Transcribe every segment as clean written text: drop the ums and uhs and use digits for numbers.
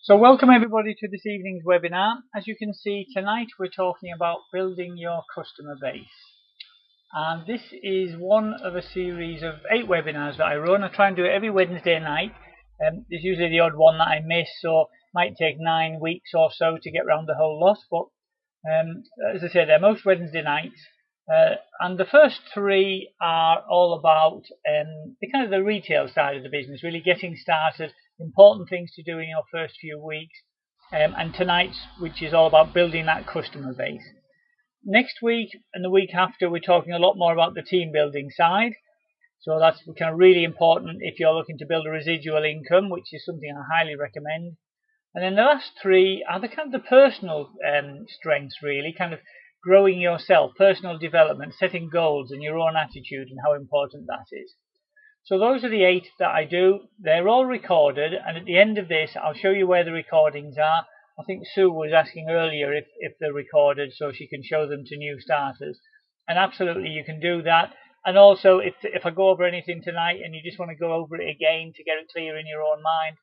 So welcome everybody to this evening's webinar. As you can see, tonight we're talking about building your customer base. And this is one of a series of 8 webinars that I run. I try and do it every Wednesday night. There's usually the odd one that I miss, so it might take 9 weeks or so to get around the whole lot. But as I say, they're most Wednesday nights. And the first 3 are all about the retail side of the business, really getting started, important things to do in your first few weeks, and tonight's, which is all about building that customer base. Next week and the week after, we're talking a lot more about the team building side. So that's kind of really important if you're looking to build a residual income, which is something I highly recommend. And then the last 3 are the personal strengths, really, kind of growing yourself, personal development, setting goals, and your own attitude and how important that is. So those are the 8 that I do. They're all recorded, and at the end of this I'll show you where the recordings are. I think Sue was asking earlier if they're recorded so she can show them to new starters, and absolutely you can do that. And also if I go over anything tonight and you just want to go over it again to get it clear in your own mind,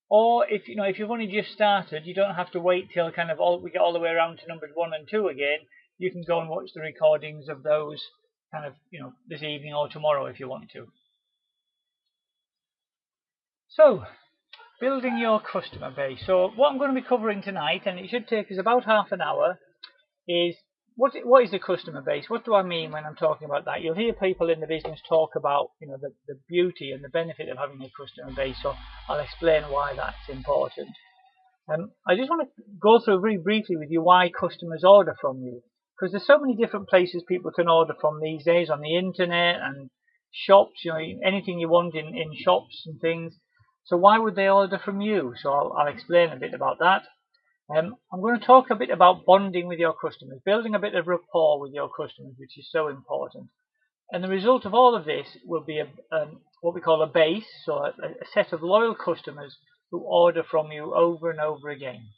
or if you've only just started, you don't have to wait till we get all the way around to numbers 1 and 2 again. You can go and watch the recordings of those this evening or tomorrow if you want to. So, building your customer base. So what I'm going to be covering tonight, and it should take us about half an hour, is what is the customer base? What do I mean when I'm talking about that? You'll hear people in the business talk about the beauty and the benefit of having a customer base, so I'll explain why that's important. I just want to go through very briefly with you why customers order from you, because there's so many different places people can order from these days, on the internet and shops, anything you want in shops and things. So why would they order from you? So I'll explain a bit about that. I'm going to talk a bit about bonding with your customers, building a bit of rapport with your customers, which is so important. And the result of all of this will be what we call a base, so a set of loyal customers who order from you over and over again.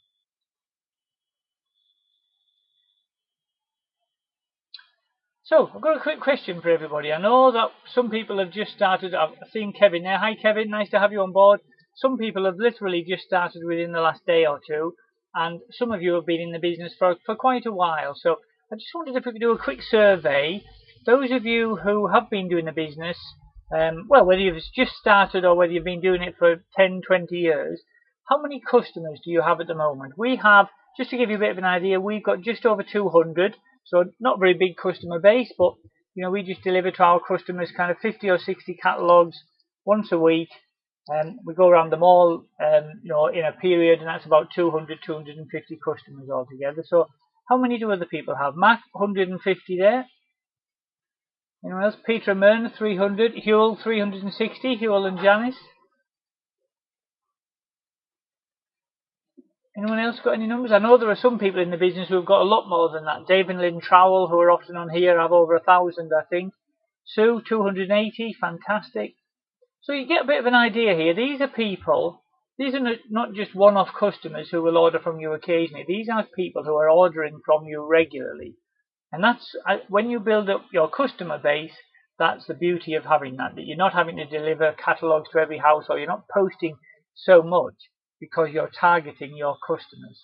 So I've got a quick question for everybody. I know that some people have just started. I've seen Kevin there. Hi Kevin, nice to have you on board. Some people have literally just started within the last day or two, and some of you have been in the business for quite a while. So I just wondered if we could do a quick survey. Those of you who have been doing the business, whether you've just started or whether you've been doing it for 10, 20 years, how many customers do you have at the moment? We have, just to give you a bit of an idea, we've got just over 200. So not very big customer base, but we just deliver to our customers 50 or 60 catalogues once a week. We go around them all in a period, and that's about 200, 250 customers altogether. So how many do other people have? Matt, 150 there. Anyone else? Peter and Myrna, 300. Huel, 360. Huel and Janice. Anyone else got any numbers? I know there are some people in the business who have got a lot more than that. Dave and Lynn Trowell, who are often on here, have over 1,000, I think. Sue, 280. Fantastic. So you get a bit of an idea here. These are people, these are not just one-off customers who will order from you occasionally. These are people who are ordering from you regularly. And that's, when you build up your customer base, that's the beauty of having that you're not having to deliver catalogues to every house, or you're not posting so much, because you're targeting your customers.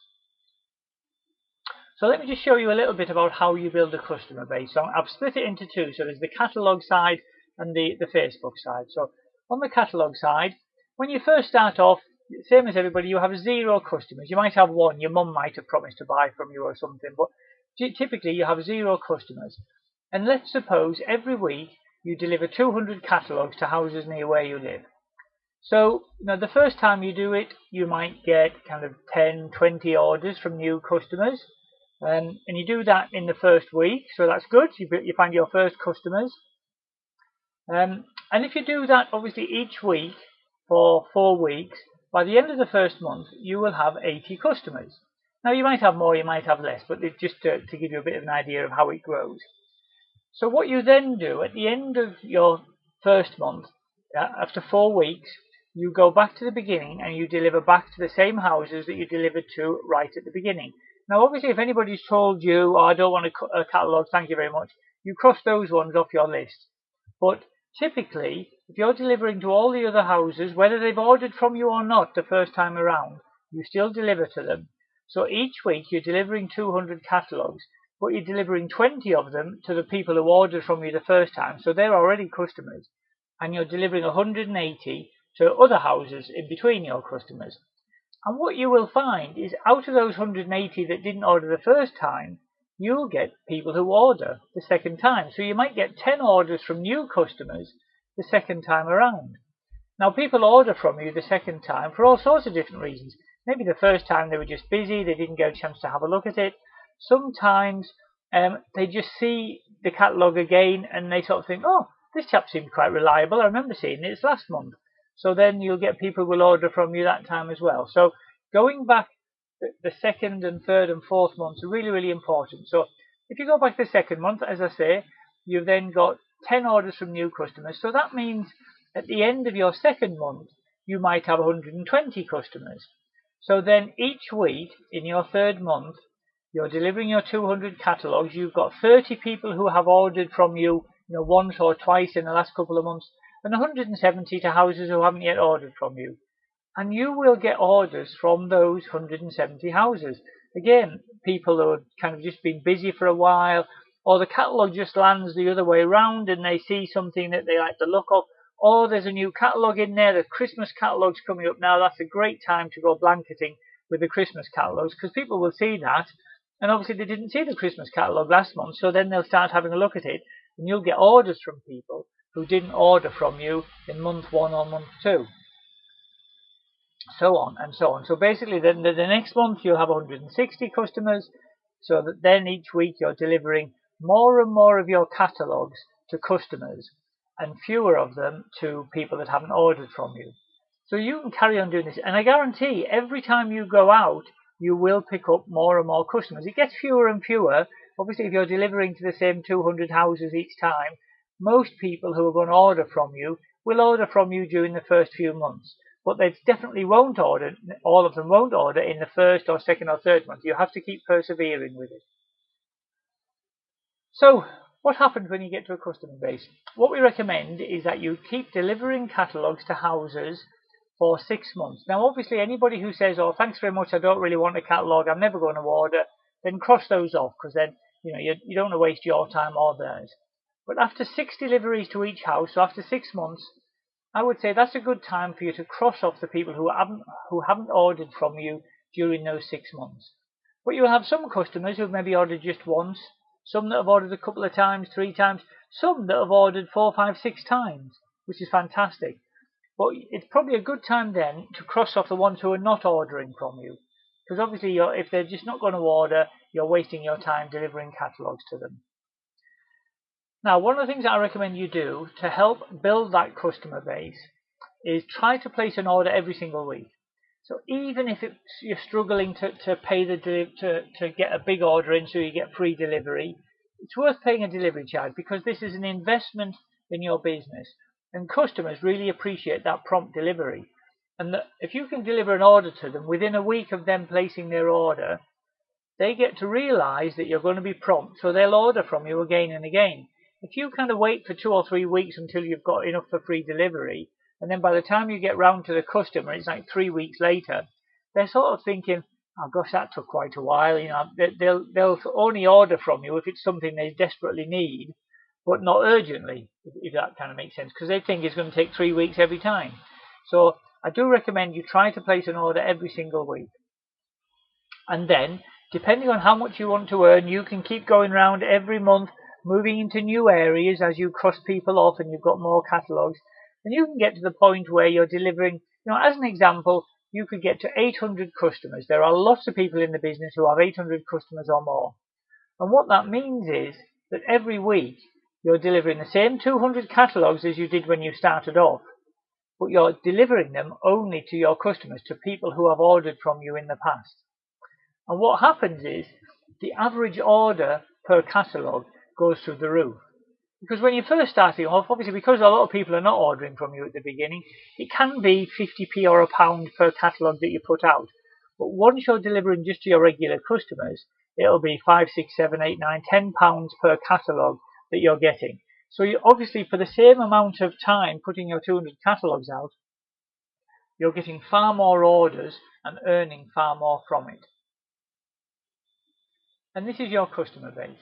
So let me just show you a little bit about how you build a customer base. So I've split it into 2. So there's the catalogue side and the Facebook side. So on the catalogue side, when you first start off, same as everybody, you have 0 customers. You might have 1. Your mum might have promised to buy from you or something, but typically you have 0 customers. And let's suppose every week you deliver 200 catalogues to houses near where you live. So, the first time you do it, you might get 10, 20 orders from new customers. And you do that in the first week, so that's good. You find your first customers. And if you do that, obviously, each week for 4 weeks, by the end of the first month, you will have 80 customers. Now, you might have more, you might have less, but it's just to give you a bit of an idea of how it grows. So what you then do, at the end of your first month, after 4 weeks, you go back to the beginning and you deliver back to the same houses that you delivered to right at the beginning. Now, obviously, if anybody's told you, I don't want a catalogue, thank you very much, you cross those ones off your list. But typically, if you're delivering to all the other houses, whether they've ordered from you or not the first time around, you still deliver to them. So each week you're delivering 200 catalogues, but you're delivering 20 of them to the people who ordered from you the first time, so they're already customers, and you're delivering 180 to other houses in between your customers. And what you will find is out of those 180 that didn't order the first time, you'll get people who order the second time. So you might get 10 orders from new customers the second time around. Now, people order from you the second time for all sorts of different reasons. Maybe the first time they were just busy, they didn't get a chance to have a look at it. Sometimes they just see the catalogue again and they sort of think, oh, this chap seemed quite reliable. I remember seeing it last month. So then you'll get people who will order from you that time as well. So going back the second and third and fourth months are really, really important. So if you go back the second month, as I say, you've then got 10 orders from new customers. So that means at the end of your second month, you might have 120 customers. So then each week in your third month, you're delivering your 200 catalogues. You've got 30 people who have ordered from you, once or twice in the last couple of months, and 170 to houses who haven't yet ordered from you. And you will get orders from those 170 houses. Again, people who have kind of just been busy for a while, or the catalogue just lands the other way around and they see something that they like the look of, or there's a new catalogue in there, the Christmas catalogue's coming up now. That's a great time to go blanketing with the Christmas catalogues, because people will see that, and obviously they didn't see the Christmas catalogue last month, so then they'll start having a look at it, and you'll get orders from people who didn't order from you in month 1 or month 2. So on and so on. So basically then the next month you'll have 160 customers, so that then each week you're delivering more and more of your catalogues to customers and fewer of them to people that haven't ordered from you. So you can carry on doing this, and I guarantee every time you go out you will pick up more and more customers. It gets fewer and fewer. Obviously, if you're delivering to the same 200 houses each time, most people who are going to order from you will order from you during the first few months. But they definitely won't order, all of them won't order in the first or second or third month. You have to keep persevering with it. So, what happens when you get to a customer base? What we recommend is that you keep delivering catalogues to houses for 6 months. Now, obviously, anybody who says, oh, thanks very much, I don't really want a catalogue, I'm never going to order, then cross those off, because then you don't want to waste your time or theirs. But after 6 deliveries to each house, so after 6 months, I would say that's a good time for you to cross off the people who haven't ordered from you during those 6 months. But you'll have some customers who've maybe ordered just once, some that have ordered a couple of times, 3 times, some that have ordered 4, 5, 6 times, which is fantastic. But it's probably a good time then to cross off the ones who are not ordering from you. Because obviously if they're just not going to order, you're wasting your time delivering catalogues to them. Now, one of the things I recommend you do to help build that customer base is try to place an order every single week. So even if you're struggling to pay to get a big order in so you get free delivery, it's worth paying a delivery charge, because this is an investment in your business. And customers really appreciate that prompt delivery. And if you can deliver an order to them within a week of them placing their order, they get to realize that you're going to be prompt, so they'll order from you again and again. If you kind of wait for 2 or 3 weeks until you've got enough for free delivery, and then by the time you get round to the customer, it's like 3 weeks later, they're sort of thinking, oh gosh, that took quite a while. They'll only order from you if it's something they desperately need, but not urgently, if that kind of makes sense, because they think it's going to take 3 weeks every time. So I do recommend you try to place an order every single week. And then, depending on how much you want to earn, you can keep going around every month, moving into new areas as you cross people off and you've got more catalogues. And you can get to the point where you're delivering, as an example, you could get to 800 customers. There are lots of people in the business who have 800 customers or more. And what that means is that every week, you're delivering the same 200 catalogues as you did when you started off, but you're delivering them only to your customers, to people who have ordered from you in the past. And what happens is the average order per catalogue goes through the roof. Because when you're first starting off, obviously because a lot of people are not ordering from you at the beginning, it can be 50p or £1 per catalogue that you put out. But once you're delivering just to your regular customers, it'll be 5, 6, 7, 8, 9, £10 per catalogue that you're getting. So you obviously, for the same amount of time putting your 200 catalogues out, you're getting far more orders and earning far more from it. And this is your customer base.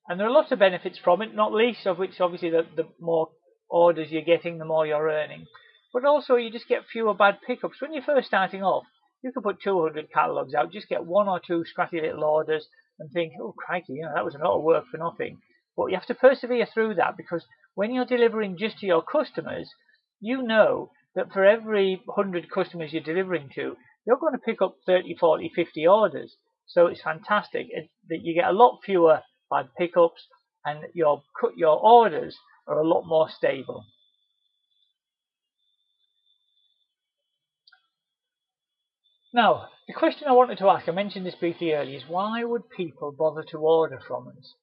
And there are lots of benefits from it, not least of which obviously the more orders you're getting, the more you're earning. But also you just get fewer bad pickups. When you're first starting off, you could put 200 catalogues out, just get one or two scratchy little orders and think, oh crikey, that was a lot of work for nothing. But you have to persevere through that, because when you're delivering just to your customers, you know that for every 100 customers you're delivering to, you're going to pick up 30, 40, 50 orders. So it's fantastic that you get a lot fewer bad pickups, and your orders are a lot more stable. Now, the question I wanted to ask, I mentioned this briefly earlier, is why would people bother to order from us?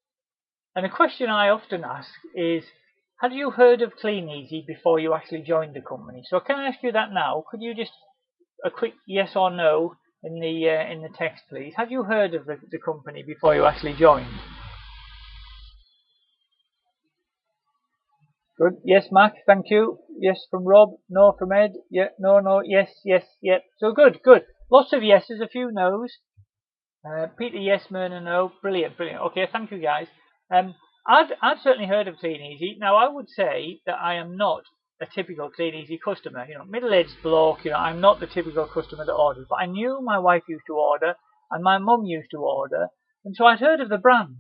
And a question I often ask is, had you heard of Kleeneze before you actually joined the company? So can I ask you that now? Could you just a quick yes or no in the text, please? Have you heard of the company before you actually joined? Good. Yes, Mark. Thank you. Yes from Rob. No from Ed. Yeah. No. No. Yes. Yes. Yeah. So good. Good. Lots of yeses. A few nos. Peter, yes. Myrna, no. Brilliant. Brilliant. Okay. Thank you, guys. I'd certainly heard of Kleeneze. Now I would say that I am not a typical Kleeneze customer. Middle-aged bloke. I'm not the typical customer that orders. But I knew my wife used to order, and my mum used to order, and so I'd heard of the brand.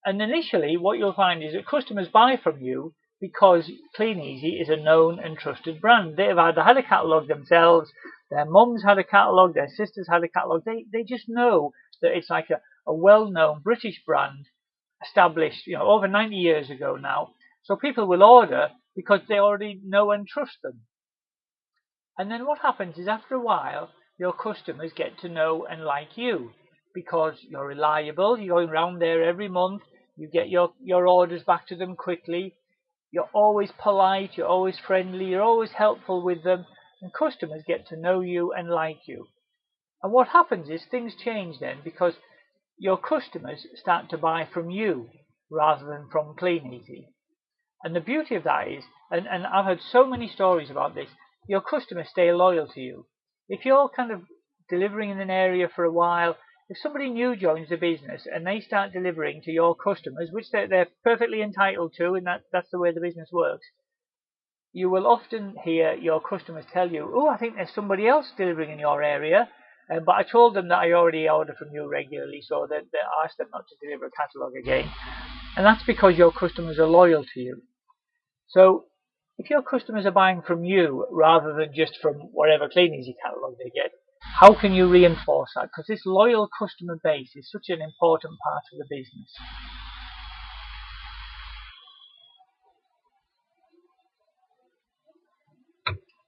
And initially, what you'll find is that customers buy from you because Kleeneze is a known and trusted brand. They've either had a catalogue themselves, their mums had a catalogue, their sisters had a catalogue. They just know that it's like a well-known British brand established over 90 years ago now. So people will order because they already know and trust them. And then what happens is, after a while, your customers get to know and like you because you're reliable. You're going around there every month. You get your orders back to them quickly. You're always polite. You're always friendly. You're always helpful with them. And customers get to know you and like you. And what happens is things change then, because your customers start to buy from you rather than from Kleeneze. And the beauty of that is, and I've heard so many stories about this, your customers stay loyal to you. If you're kind of delivering in an area for a while, if somebody new joins the business and they start delivering to your customers, which they're perfectly entitled to, and that's the way the business works, you will often hear your customers tell you, oh, I think there's somebody else delivering in your area, but I told them that I already order from you regularly, so that I asked them not to deliver a catalogue again. And that's because your customers are loyal to you. So if your customers are buying from you rather than just from whatever Kleeneze catalogue they get, how can you reinforce that? Because this loyal customer base is such an important part of the business.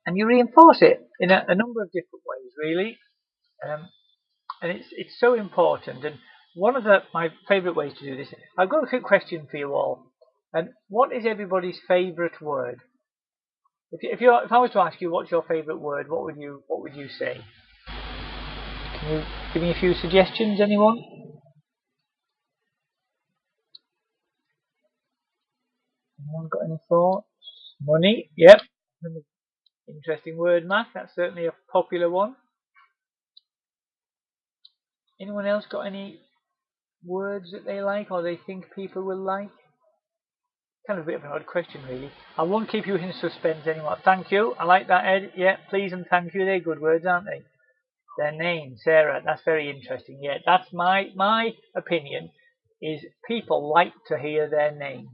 And you reinforce it in a number of different ways, really. And it's so important. And one of my favourite ways to do this, I've got a quick question for you all. And what is everybody's favourite word? If I was to ask you what's your favourite word, what would you say? Can you give me a few suggestions, anyone? Anyone got any thoughts? Money, yep. Interesting word, Matt. That's certainly a popular one. Anyone else got any words that they like or they think people will like? Kind of a bit of an odd question, really. I won't keep you in suspense anymore. Thank you. I like that, Ed. Yeah, please and thank you. They're good words, aren't they? Their name, Sarah. That's very interesting. Yeah, that's my opinion. Is people like to hear their name.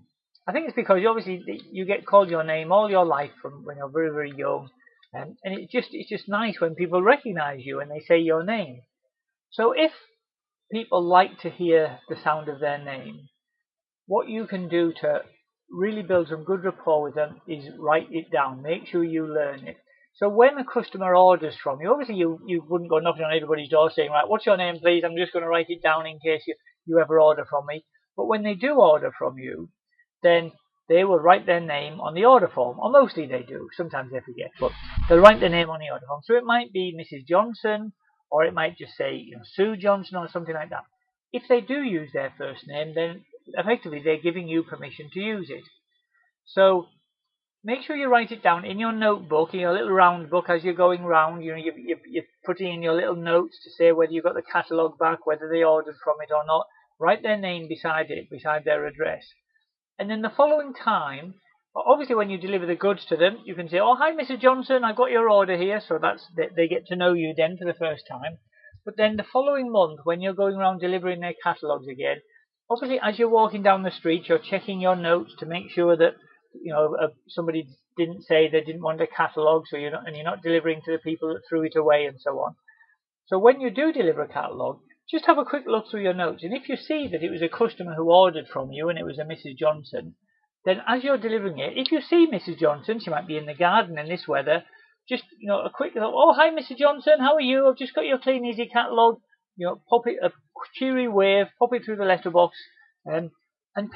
I think it's because obviously you get called your name all your life from when you're very, very young, and it's just nice when people recognise you and they say your name. So if people like to hear the sound of their name, what you can do to really build some good rapport with them is write it down. Make sure you learn it. So when a customer orders from you, obviously you wouldn't go knocking on everybody's door saying, right, what's your name, please? I'm just going to write it down in case you ever order from me. But when they do order from you, then they will write their name on the order form, or mostly they do. Sometimes they forget, but they'll write their name on the order form. So it might be Mrs. Johnson, or it might just say Sue Johnson or something like that. If they do use their first name, then effectively they're giving you permission to use it. So make sure you write it down in your notebook, in your little round book as you're going round. You know, you're putting in your little notes to say whether you got the catalogue back, whether they ordered from it or not. Write their name beside it, beside their address. And then the following time, obviously when you deliver the goods to them, you can say, oh, hi, Mrs. Johnson, I got your order here. So they get to know you then for the first time. But then the following month, when you're going around delivering their catalogues again, obviously as you're walking down the street, you're checking your notes to make sure that, you know, somebody didn't say they didn't want a catalogue, so you're not delivering to the people that threw it away and so on. So when you do deliver a catalogue, just have a quick look through your notes, and if you see that it was a customer who ordered from you and it was a Mrs. Johnson, then as you're delivering it, if you see Mrs. Johnson, she might be in the garden in this weather, just, you know, a quick look, oh, hi, Mrs. Johnson, how are you? I've just got your Kleeneze catalogue. You know, pop it, a cheery wave, pop it through the letterbox, and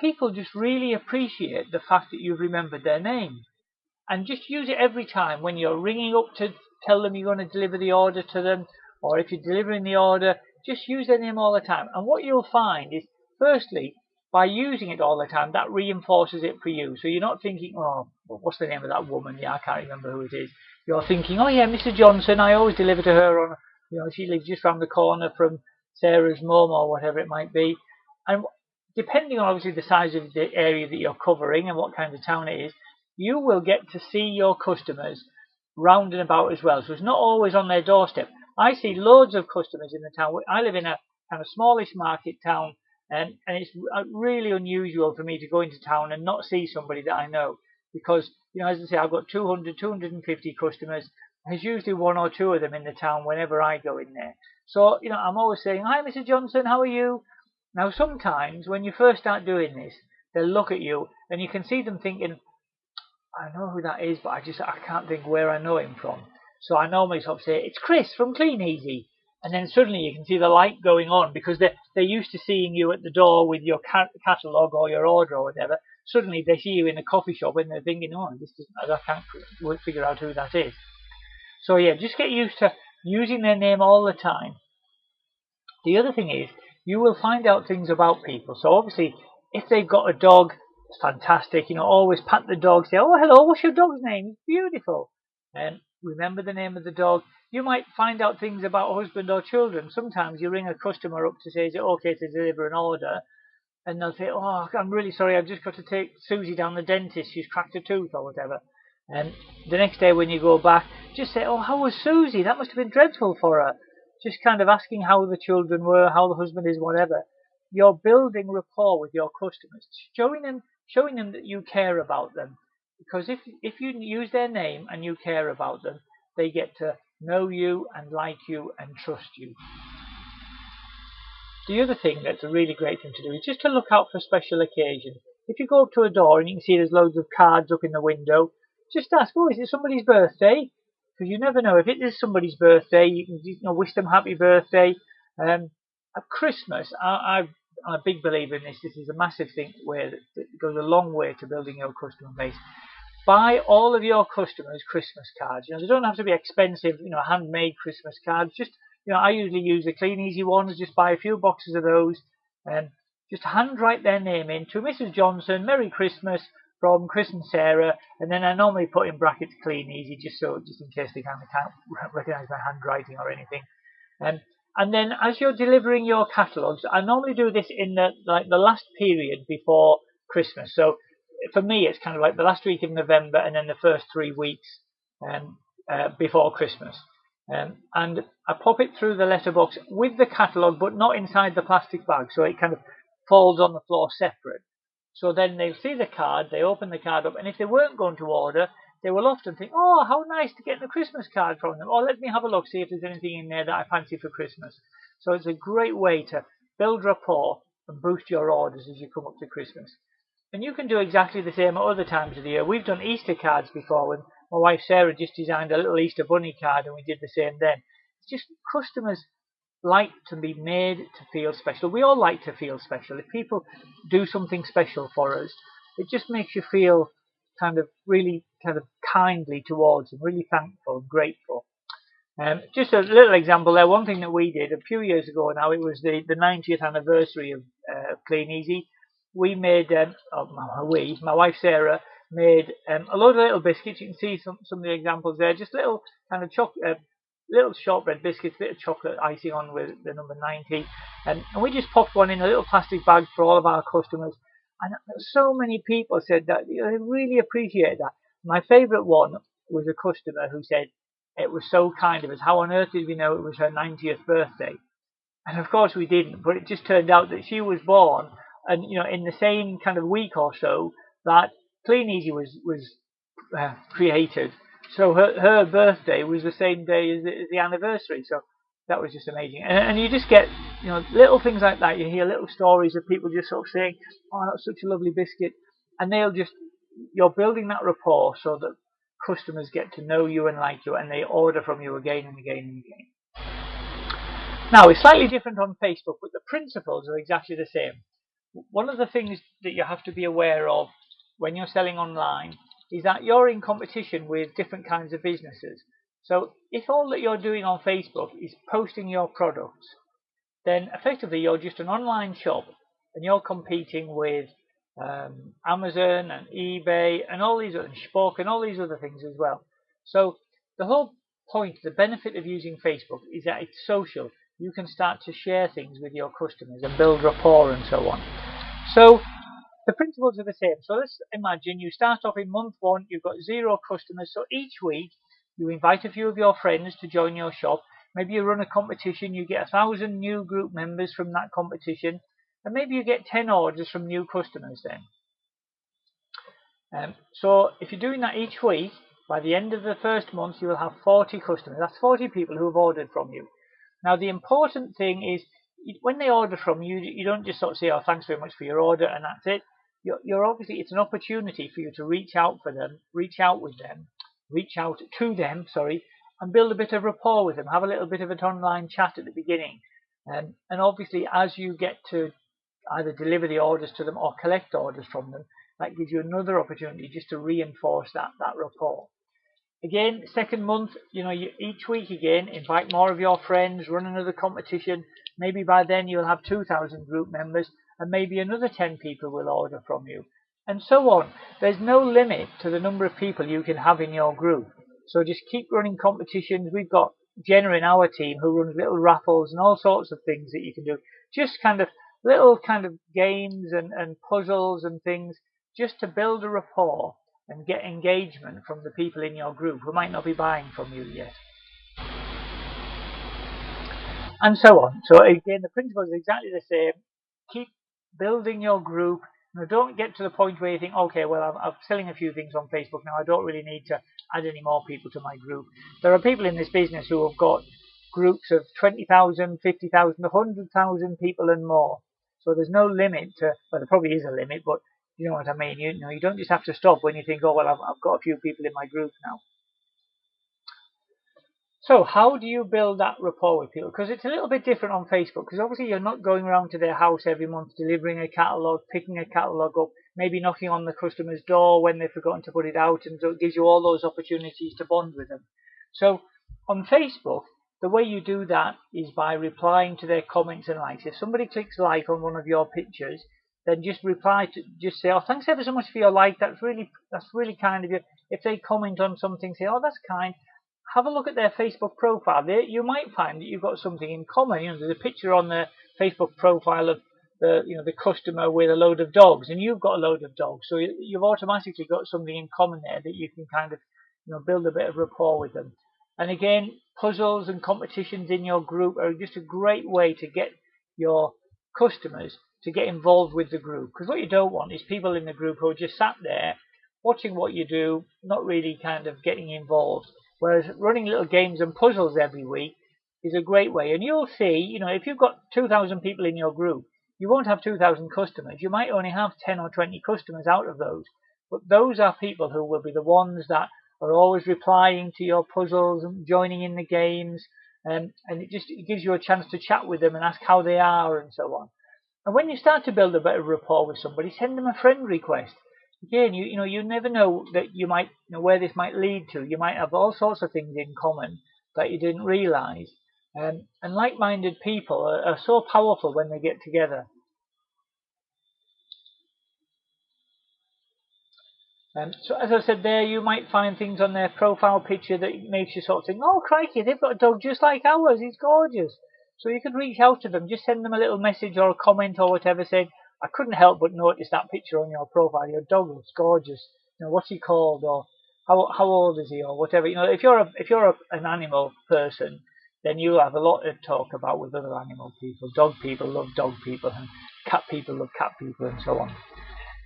people just really appreciate the fact that you've remembered their name. And just use it every time when you're ringing up to tell them you're going to deliver the order to them, or if you're delivering the order, just use their name all the time. And what you'll find is, firstly, by using it all the time, that reinforces it for you. So you're not thinking, oh, what's the name of that woman? Yeah, I can't remember who it is. You're thinking, oh yeah, Mrs. Johnson, I always deliver to her on, you know, she lives just round the corner from Sarah's mum or whatever it might be. And depending on obviously the size of the area that you're covering and what kind of town it is, you will get to see your customers round and about as well. So it's not always on their doorstep. I see loads of customers in the town. I live in a kind of smallish market town, and it's really unusual for me to go into town and not see somebody that I know. Because, you know, as I say, I've got 200, 250 customers. There's usually one or two of them in the town whenever I go in there. So, you know, I'm always saying, hi, Mrs. Johnson, how are you? Now, sometimes when you first start doing this, they'll look at you and you can see them thinking, I know who that is, but I can't think where I know him from. So I normally sort of say, it's Chris from Kleeneze. And then suddenly you can see the light going on because they're used to seeing you at the door with your catalogue or your order or whatever. Suddenly they see you in a coffee shop and they're thinking, oh, I can't figure out who that is. So yeah, just get used to using their name all the time. The other thing is, you will find out things about people. So obviously, if they've got a dog, it's fantastic. You know, always pat the dog, say, oh, hello, what's your dog's name? It's beautiful. And remember the name of the dog. You might find out things about husband or children. Sometimes you ring a customer up to say, is it okay to deliver an order? And they'll say, oh, I'm really sorry, I've just got to take Susie down the dentist. She's cracked a tooth or whatever. And the next day when you go back, just say, oh, how was Susie? That must have been dreadful for her. Just kind of asking how the children were, how the husband is, whatever. You're building rapport with your customers, showing them that you care about them. Because if you use their name and you care about them, they get to know you and like you and trust you. The other thing that's a really great thing to do is just to look out for special occasions. If you go up to a door and you can see there's loads of cards up in the window, just ask, oh, is it somebody's birthday? Because you never know. If it is somebody's birthday, you can wish them happy birthday. At Christmas, I'm a big believer in this. This is a massive thing where it goes a long way to building your customer base. Buy all of your customers Christmas cards. They don't have to be expensive, handmade Christmas cards. Just, I usually use the Kleeneze ones. Just buy a few boxes of those and just handwrite their name in to Mrs. Johnson, Merry Christmas from Chris and Sarah, and then I normally put in brackets Kleeneze just in case they can't recognise my handwriting or anything. And then as you're delivering your catalogues, I normally do this in the last period before Christmas. So for me, it's kind of like the last week of November and then the first 3 weeks before Christmas. And I pop it through the letterbox with the catalogue, but not inside the plastic bag, so it kind of falls on the floor separate. So then they'll see the card, they open the card up, and if they weren't going to order, they will often think, oh, how nice to get a Christmas card from them. Or let me have a look, see if there's anything in there that I fancy for Christmas. So it's a great way to build rapport and boost your orders as you come up to Christmas. And you can do exactly the same at other times of the year. We've done Easter cards before when my wife Sarah just designed a little Easter bunny card and we did the same then. It's just customers like to be made to feel special. We all like to feel special. If people do something special for us, it just makes you feel really kindly towards them, really thankful and grateful. Just a little example there. One thing that we did a few years ago now, it was the 90th anniversary of Kleeneze. We made, my wife Sarah made a load of little biscuits. You can see some of the examples there. Just little kind of little shortbread biscuits, bit of chocolate icing on with the number 90. And we just popped one in a little plastic bag for all of our customers. And so many people said that they really appreciated that. My favourite one was a customer who said it was so kind of us. How on earth did we know it was her 90th birthday? And of course we didn't, but it just turned out that she was born, and in the same kind of week or so that Kleeneze was created. So her birthday was the same day as the anniversary. So that was just amazing. And you just get little things like that. You hear little stories of people just sort of saying, "Oh, that's such a lovely biscuit," and you're building that rapport so that customers get to know you and like you, and they order from you again and again and again. Now, it's slightly different on Facebook, but the principles are exactly the same. One of the things that you have to be aware of when you're selling online is that you're in competition with different kinds of businesses. So if all that you're doing on Facebook is posting your products, then effectively you're just an online shop and you're competing with Amazon and eBay and all these other, Spoke and all these other things as well. So the whole point, the benefit of using Facebook is that it's social. You can start to share things with your customers and build rapport and so on. So the principles are the same. So let's imagine you start off in month 1, you've got 0 customers. So each week you invite a few of your friends to join your shop. Maybe you run a competition, you get 1,000 new group members from that competition, and maybe you get 10 orders from new customers then. So if you're doing that each week, by the end of the first month you will have 40 customers. That's 40 people who have ordered from you. Now the important thing is, when they order from you, you don't just sort of say, "Oh, thanks very much for your order," and that's it. You're obviously, it's an opportunity for you to reach out to them, and build a bit of rapport with them, have a little bit of an online chat at the beginning. And obviously, as you get to either deliver the orders to them or collect orders from them, that gives you another opportunity just to reinforce that rapport. Again, second month, each week again, invite more of your friends, run another competition. Maybe by then you'll have 2,000 group members, and maybe another 10 people will order from you, and so on. There's no limit to the number of people you can have in your group. So just keep running competitions. We've got Jenna in our team who runs little raffles and all sorts of things that you can do. Just kind of little kind of games and puzzles and things, just to build a rapport and get engagement from the people in your group who might not be buying from you yet. And so on. So again, the principle is exactly the same. Keep building your group. Don't get to the point where you think, "Okay, well, I'm selling a few things on Facebook now. I don't really need to add any more people to my group." There are people in this business who have got groups of 20,000, 50,000, 100,000 people and more. So there's no limit to, well, there probably is a limit, but you know what I mean. You don't just have to stop when you think, "Oh, well, I've got a few people in my group now." So how do you build that rapport with people? Because it's a little bit different on Facebook, because obviously you're not going around to their house every month delivering a catalogue, picking a catalogue up, maybe knocking on the customer's door when they've forgotten to put it out, and so it gives you all those opportunities to bond with them. So on Facebook, the way you do that is by replying to their comments and likes. If somebody clicks like on one of your pictures, then just just say, "Oh, thanks ever so much for your like. That's really kind of you." If they comment on something, say, "Oh, that's kind." Have a look at their Facebook profile. You might find that you've got something in common. There's a picture on the Facebook profile of the customer with a load of dogs, and you've got a load of dogs, so you've automatically got something in common there that you can kind of build a bit of rapport with them. And again, puzzles and competitions in your group are just a great way to get your customers to get involved with the group, because what you don't want is people in the group who are just sat there watching what you do, not really kind of getting involved. Whereas running little games and puzzles every week is a great way. And you'll see, if you've got 2,000 people in your group, you won't have 2,000 customers. You might only have 10 or 20 customers out of those. But those are people who will be the ones that are always replying to your puzzles and joining in the games. And it gives you a chance to chat with them and ask how they are and so on. And when you start to build a bit of rapport with somebody, send them a friend request. Again, you never know that you might where this might lead to. You might have all sorts of things in common that you didn't realize. And like-minded people are so powerful when they get together. So as I said there, you might find things on their profile picture that makes you sort of think, oh crikey, they've got a dog just like ours, he's gorgeous. So you could reach out to them, just send them a little message or a comment or whatever saying, I couldn't help but notice that picture on your profile, your dog looks gorgeous. What's he called, or how old is he, or whatever. If you're an animal person, then you'll have a lot to talk about with other animal people. Dog people love dog people, and cat people love cat people, and so on.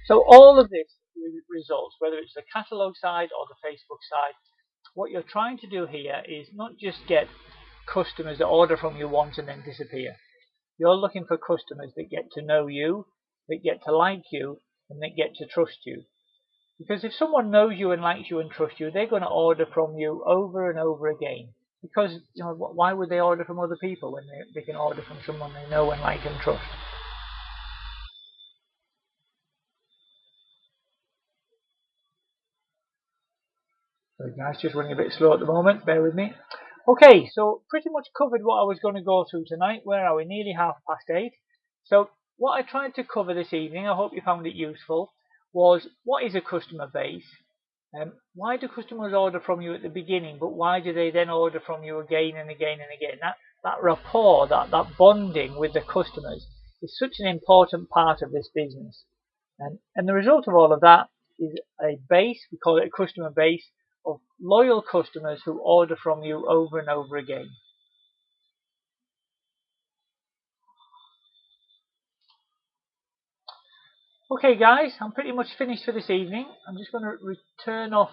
So all of this results, whether it's the catalogue side or the Facebook side, what you're trying to do here is not just get customers that order from you once and then disappear. You're looking for customers that get to know you, that get to like you, and that get to trust you. Because if someone knows you and likes you and trusts you, they're going to order from you over and over again. Because why would they order from other people when they can order from someone they know and like and trust? Sorry guys, just running a bit slow at the moment, bear with me. Okay, so pretty much covered what I was going to go through tonight. Where are we? Nearly 8:30. So what I tried to cover this evening, I hope you found it useful, was what is a customer base? Why do customers order from you at the beginning, but why do they then order from you again and again and again? That rapport, that bonding with the customers is such an important part of this business. And the result of all of that is a base, we call it a customer base, of loyal customers who order from you over and over again. Okay guys, I'm pretty much finished for this evening. I'm just going to return off